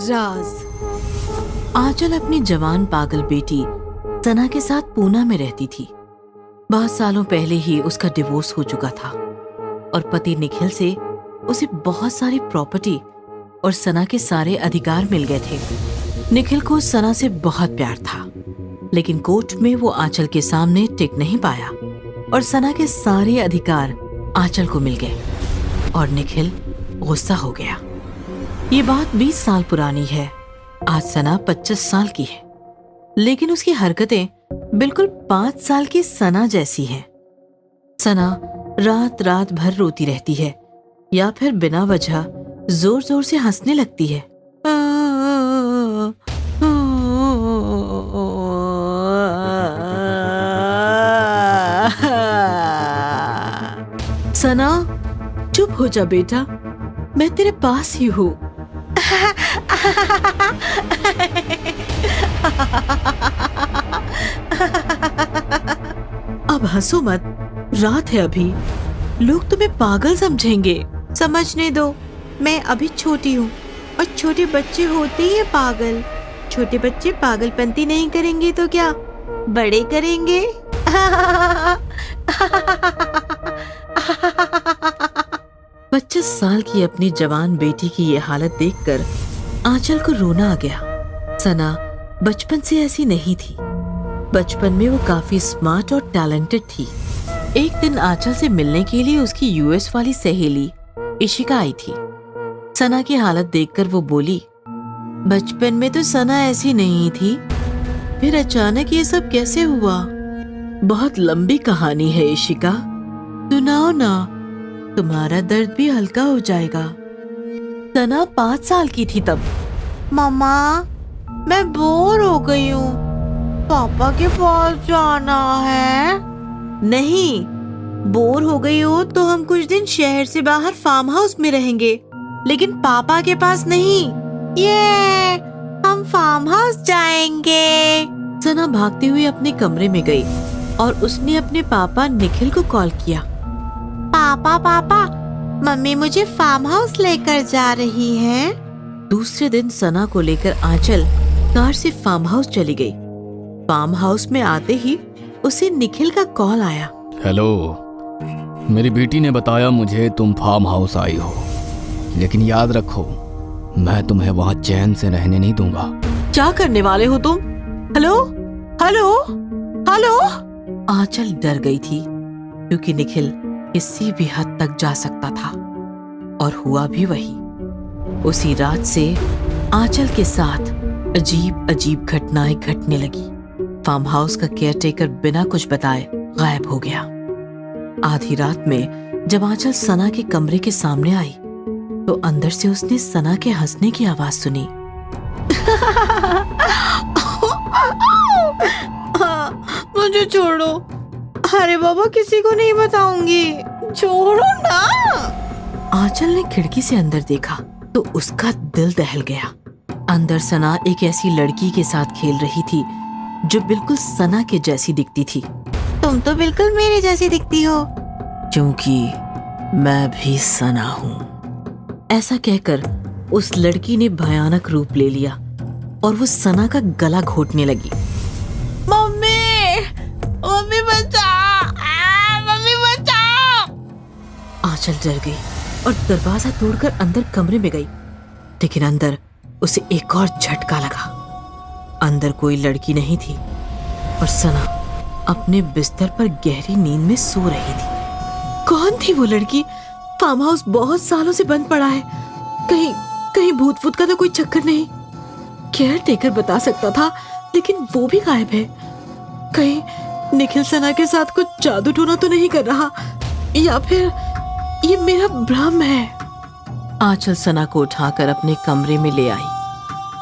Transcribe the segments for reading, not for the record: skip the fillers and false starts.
राज। आंचल अपनी जवान पागल बेटी सना के साथ पूना में रहती थी। बहुत सालों पहले ही उसका डिवोर्स हो चुका था और पति निखिल से उसे बहुत सारी प्रॉपर्टी और सना के सारे अधिकार मिल गए थे। निखिल को सना से बहुत प्यार था, लेकिन कोर्ट में वो आंचल के सामने टिक नहीं पाया और सना के सारे अधिकार आंचल को मिल गए और निखिल गुस्सा हो गया। ये बात 20 साल पुरानी है। आज सना 25 साल की है, लेकिन उसकी हरकतें बिल्कुल 5 साल की सना जैसी हैं। सना रात रात भर रोती रहती है या फिर बिना वजह जोर जोर से हंसने लगती है। सना, चुप हो जा बेटा, मैं तेरे पास ही हूँ। अब हंसो मत, रात है अभी, लोग तुम्हें पागल समझेंगे। समझने दो, मैं अभी छोटी हूँ और छोटे बच्चे होते ही हैं पागल। छोटे बच्चे पागलपंती नहीं करेंगे तो क्या बड़े करेंगे। 25 साल की अपनी जवान बेटी की ये हालत देखकर आंचल को रोना आ गया। सना बचपन से ऐसी नहीं थी। बचपन में वो काफी स्मार्ट और टैलेंटेड थी। एक दिन आंचल से मिलने के लिए उसकी यूएस वाली सहेली इशिका आई थी। सना की हालत देखकर वो बोली, बचपन में तो सना ऐसी नहीं थी, फिर अचानक ये सब कैसे हुआ? बहुत लंबी कहानी है इशिका, सुनाओ ना, तुम्हारा दर्द भी हल्का हो जाएगा। सना 5 साल की थी तब। मम्मा, मैं बोर हो गई हूँ, पापा के पास जाना है। नहीं, बोर हो गई हो तो हम कुछ दिन शहर से बाहर फार्म हाउस में रहेंगे, लेकिन पापा के पास नहीं। ये हम फार्म हाउस जाएंगे। सना भागती हुई अपने कमरे में गई और उसने अपने पापा निखिल को कॉल किया। पापा पापा, मम्मी मुझे फार्म हाउस लेकर जा रही है। दूसरे दिन सना को लेकर आंचल कार से फार्म हाउस चली गई। फार्म हाउस में आते ही उसे निखिल का कॉल आया। हेलो, मेरी बेटी ने बताया मुझे तुम फार्म हाउस आई हो, लेकिन याद रखो मैं तुम्हें वहाँ चैन से रहने नहीं दूंगा। क्या करने वाले हो तुम? Hello hello hello. आंचल डर गई थी क्योंकि निखिल किसी भी हद तक जा सकता था और हुआ भी वही। उसी रात से आंचल के साथ अजीब अजीब घटनाएं घटने लगी। फार्म हाउस का केयरटेकर बिना कुछ बताए गायब हो गया। आधी रात में जब आंचल सना के कमरे के सामने आई तो अंदर से उसने सना के हंसने की आवाज सुनी। मुझे छोड़ो। अरे बाबा, किसी को नहीं बताऊंगी, छोड़ो ना। आंचल ने खिड़की से अंदर देखा तो उसका दिल दहल गया। अंदर सना एक ऐसी लड़की के साथ खेल रही थी जो बिल्कुल सना के जैसी दिखती थी। तुम तो बिल्कुल मेरे जैसी दिखती हो। क्योंकि मैं भी सना हूँ। ऐसा कहकर उस लड़की ने भयानक रूप ले लिया और वो सना का गला घोटने लगी। मम्मी, मम्मी बचाओ, मम्मी बचाओ। आंचल डर गई और दरवाजा तोड़कर अंदर कमरे में गई, लेकिन अंदर उसे एक और झटका लगा। अंदर कोई लड़की नहीं थी और सना अपने बिस्तर पर गहरी नींद में सो रही थी। कौन थी वो लड़की? फार्म हाउस बहुत सालों से बंद पड़ा है, कहीं भूत फूत का तो कोई चक्कर नहीं। केयर टेकर बता सकता था, लेकिन वो भी गायब है। कहीं निखिल सना के साथ कुछ जादू टोना तो नहीं कर रहा, या फिर ये मेरा भ्रम है। आंचल सना को उठाकर अपने कमरे में ले आई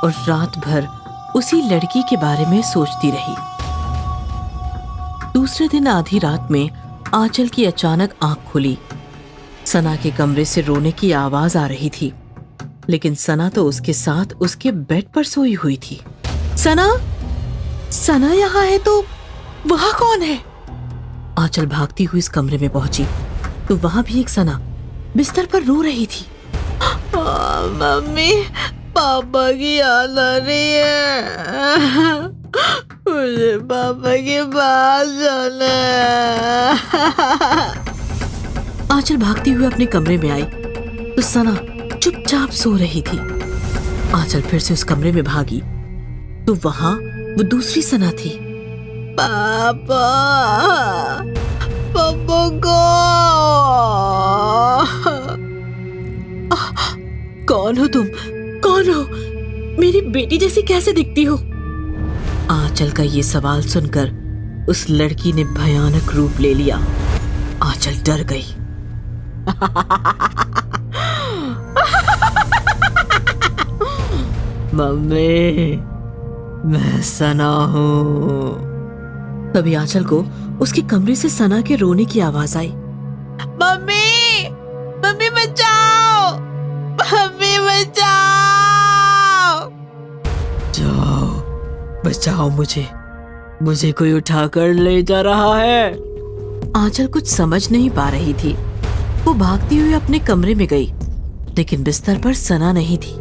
और रात भर उसी लड़की के बारे में सोचती रही। दूसरे दिन आधी रात में आंचल की अचानक आंख खुली। सना के कमरे से रोने की आवाज आ रही थी, लेकिन सना तो उसके साथ उसके बेड पर सोई हुई थी। सना यहाँ है तो वहाँ कौन है? आंचल भागती हुई इस कमरे में पहुंची तो वहां भी एक सना बिस्तर पर रो रही थी। मम्मी, पापा की याद आ रही है। मुझे पापा के पास जाना है। आंचल भागती हुई अपने कमरे में आई तो सना चुपचाप सो रही थी। आंचल फिर से उस कमरे में भागी तो वहां वो दूसरी सना थी। पापा, पापा को। कौन हो तुम? कौन हो? मेरी बेटी जैसी कैसे दिखती हो? आंचल का ये सवाल सुनकर उस लड़की ने भयानक रूप ले लिया। आंचल डर गई। मम्मी, मैं सना हूँ। तभी आंचल को उसके कमरे से सना के रोने की आवाज आई। मम्मी, मम्मी बचाओ, मम्मी बचाओ। जाओ, बचाओ मुझे कोई उठाकर ले जा रहा है। आंचल कुछ समझ नहीं पा रही थी। वो भागती हुई अपने कमरे में गई, लेकिन बिस्तर पर सना नहीं थी।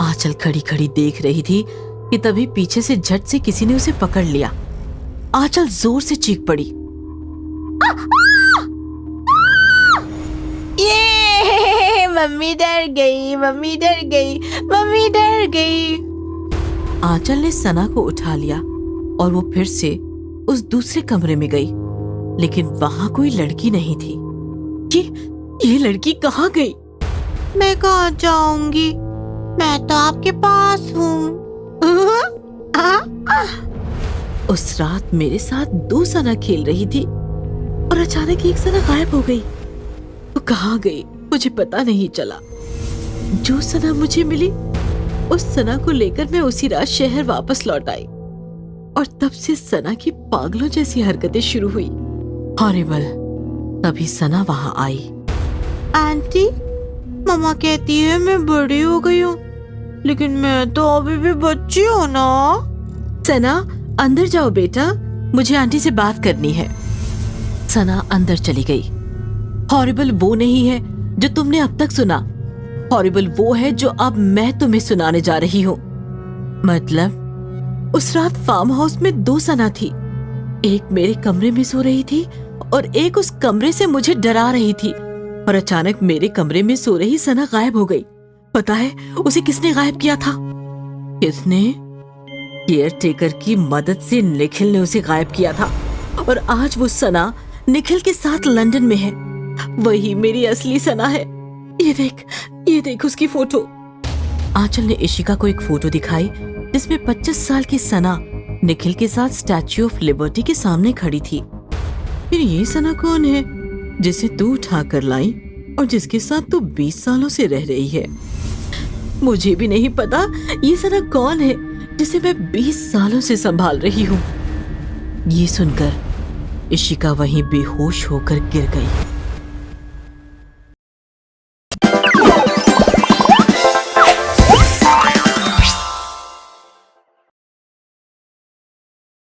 आंचल खड़ी खड़ी देख रही थी कि तभी पीछे से झट से किसी ने उसे पकड़ लिया। आंचल जोर से चीख पड़ी। ये मम्मी डर गई, मम्मी डर गई, मम्मी डर गई। आंचल ने सना को उठा लिया और वो फिर से उस दूसरे कमरे में गई, लेकिन वहां कोई लड़की नहीं थी। ये लड़की कहाँ गई? मैं कहाँ जाऊंगी? मैं तो आपके पास हूँ। उस रात मेरे साथ 2 सना खेल रही थी और अचानक एक सना गायब हो गई। वो कहाँ गई मुझे पता नहीं चला। जो सना मुझे मिली उस सना को लेकर मैं उसी रात शहर वापस लौट आई और तब से सना की पागलों जैसी हरकतें शुरू हुई। हॉरिबल। तभी सना वहां आई। आंटी, मम्मा कहती है मैं बड़ी हो गई हूँ, लेकिन मैं तो अभी भी बच्ची हूँ ना। सना, अंदर जाओ बेटा, मुझे आंटी से बात करनी है। सना अंदर चली गई। हॉरिबल वो नहीं है जो तुमने अब तक सुना। हॉरिबल वो है जो अब मैं तुम्हें सुनाने जा रही हूँ। मतलब उस रात फार्म हाउस में 2 सना थी। एक मेरे कमरे में सो रही थी और एक उस कमरे से मुझे डरा रही थी। और अचानक मेरे कमरे में सो रही सना गायब हो गई। पता है उसे किसने गायब किया था? किसने? केयर टेकर की मदद से निखिल ने उसे गायब किया था और आज वो सना निखिल के साथ लंदन में है। वही मेरी असली सना है। ये देख उसकी फोटो। आंचल ने इशिका को एक फोटो दिखाई जिसमें 25 साल की सना निखिल के साथ स्टैच्यू ऑफ लिबर्टी के सामने खड़ी थी। फिर ये सना कौन है जिसे तू उठा कर लाई और जिसके साथ तू 20 सालों से रह रही है? मुझे भी नहीं पता ये सना कौन है जिसे मैं 20 सालों से संभाल रही हूँ। ये सुनकर इशिका वहीं बेहोश होकर गिर गई।